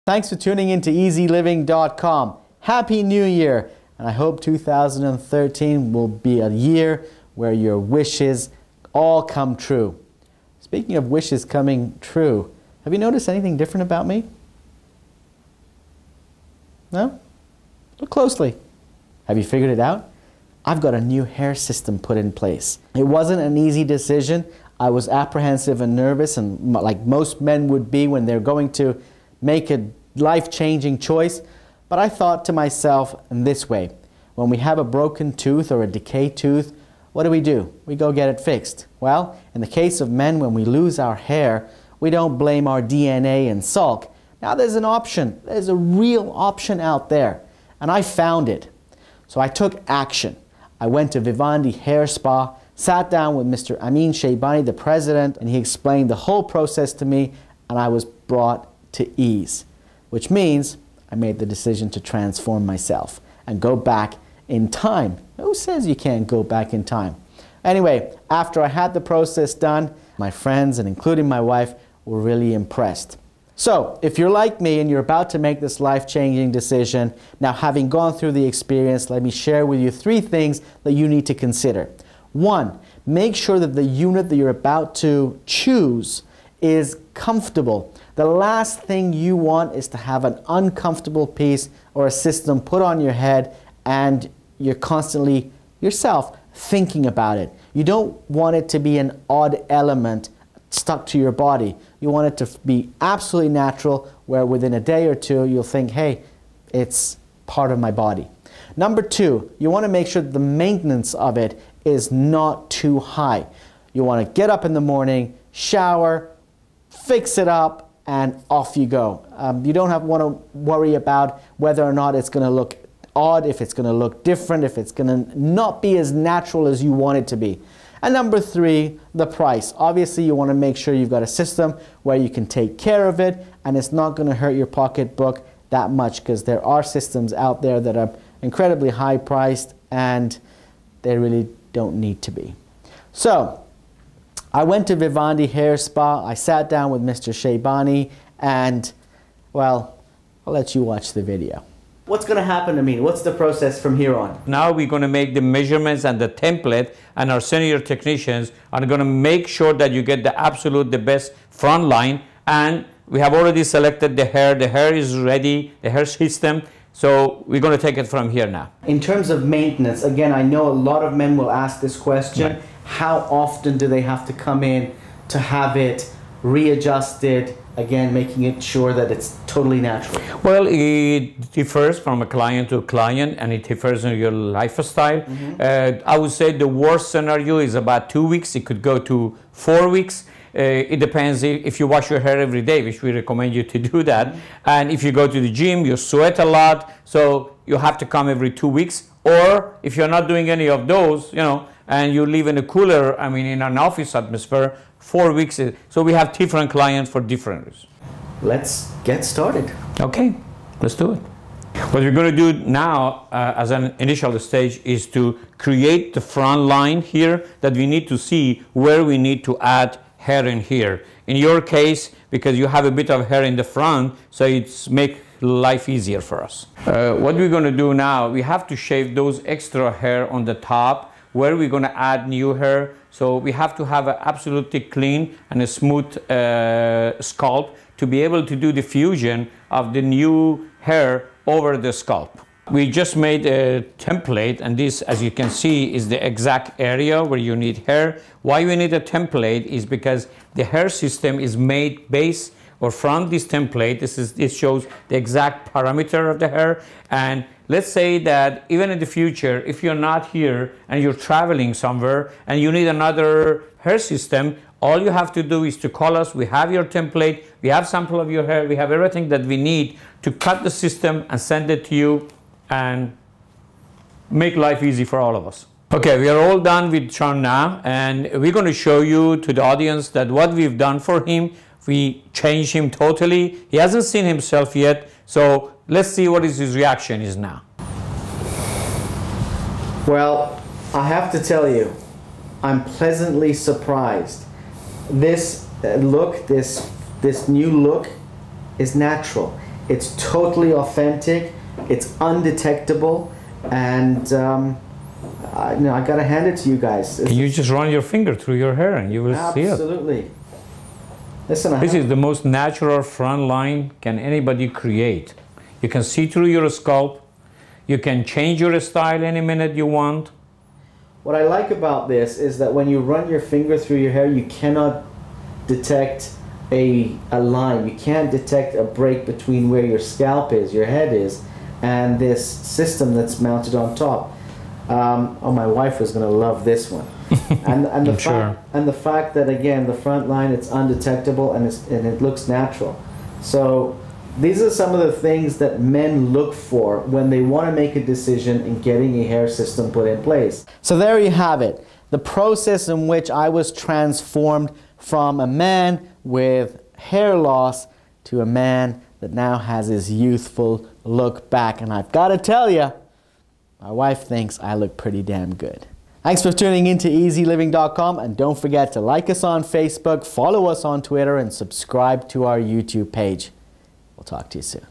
Thanks for tuning in to eZeLiving.com. Happy New Year, and I hope 2013 will be a year where your wishes all come true. Speaking of wishes coming true, have you noticed anything different about me? No? Look closely. Have you figured it out? I've got a new hair system put in place. It wasn't an easy decision. I was apprehensive and nervous, and like most men would be when they're going to make a life-changing choice. But I thought to myself in this way: when we have a broken tooth or a decayed tooth, what do? We go get it fixed. Well, in the case of men, when we lose our hair, we don't blame our DNA and sulk. Now there's an option. There's a real option out there, and I found it. So I took action. I went to Vivandi Hair Spa, sat down with Mr. Amin Shaybani, the president, and he explained the whole process to me, and I was brought to ease, which means I made the decision to transform myself and go back in time. Who says you can't go back in time? Anyway, after I had the process done, my friends, and including my wife, were really impressed. So, if you're like me and you're about to make this life-changing decision, now having gone through the experience, let me share with you 3 things that you need to consider. 1, make sure that the unit that you're about to choose is comfortable. The last thing you want is to have an uncomfortable piece or a system put on your head and you're constantly yourself thinking about it. You don't want it to be an odd element stuck to your body. You want it to be absolutely natural, where within a day or 2 you'll think, hey, it's part of my body. Number 2, you want to make sure that the maintenance of it is not too high. You want to get up in the morning, shower, fix it up, and off you go. You don't want to worry about whether or not it's going to look odd, if it's going to look different, if it's going to not be as natural as you want it to be. And number 3, the price. Obviously, you want to make sure you've got a system where you can take care of it and it's not going to hurt your pocketbook that much, because there are systems out there that are incredibly high priced and they really don't need to be. So, I went to Vivandi Hair Spa, I sat down with Mr. Shaybani, and, well, I'll let you watch the video. What's going to happen to me? What's the process from here on? Now we're going to make the measurements and the template, and our senior technicians are going to make sure that you get the best front line. And we have already selected the hair. The hair is ready, the hair system. So we're going to take it from here now. In terms of maintenance, again, I know a lot of men will ask this question. Right. How often do they have to come in to have it readjusted? Again, making it sure that it's totally natural. Well, it differs from a client to a client, and it differs in your lifestyle. I would say the worst scenario is about 2 weeks. It could go to 4 weeks. It depends if you wash your hair every day, which we recommend you to do that. And if you go to the gym, you sweat a lot, so you have to come every 2 weeks. Or if you're not doing any of those, you know, and you live in a cooler, I mean, in an office atmosphere, 4 weeks. So we have different clients for different reasons. Let's get started. Okay, let's do it. What we're going to do now as an initial stage is to create the front line here, that we need to see where we need to add hair in here. In your case, because you have a bit of hair in the front, so it's make life easier for us. What we're going to do now, we have to shave those extra hair on the top where we're going to add new hair. So we have to have an absolutely clean and a smooth scalp to be able to do the fusion of the new hair over the scalp. We just made a template, and this, as you can see, is the exact area where you need hair. Why we need a template is because the hair system is made based or from this template. This shows the exact parameter of the hair. And let's say that even in the future, if you're not here and you're traveling somewhere and you need another hair system, all you have to do is to call us. We have your template, we have sample of your hair, we have everything that we need to cut the system and send it to you and make life easy for all of us. Okay, we are all done with Sean now, and we're going to show you to the audience that what we've done for him. We changed him totally. He hasn't seen himself yet, so let's see what his reaction is now. Well, I have to tell you, I'm pleasantly surprised. This look, this new look is natural. It's totally authentic. It's undetectable, and I gotta hand it to you guys. Can you just run your finger through your hair and you will see it? Absolutely. Listen, this is the most natural front line can anybody create. You can see through your scalp. You can change your style any minute you want. What I like about this is that when you run your finger through your hair, you cannot detect a line. You can't detect a break between where your scalp is, your head is, and this system that's mounted on top. Oh, my wife was going to love this one. And the fact that, again, the front line, it's undetectable and it looks natural. So these are some of the things that men look for when they want to make a decision in getting a hair system put in place. So there you have it, the process in which I was transformed from a man with hair loss to a man that now has his youthful look back. And I've got to tell you, my wife thinks I look pretty damn good. Thanks for tuning in to eZeLiving.com, and don't forget to like us on Facebook, follow us on Twitter, and subscribe to our YouTube page. We'll talk to you soon.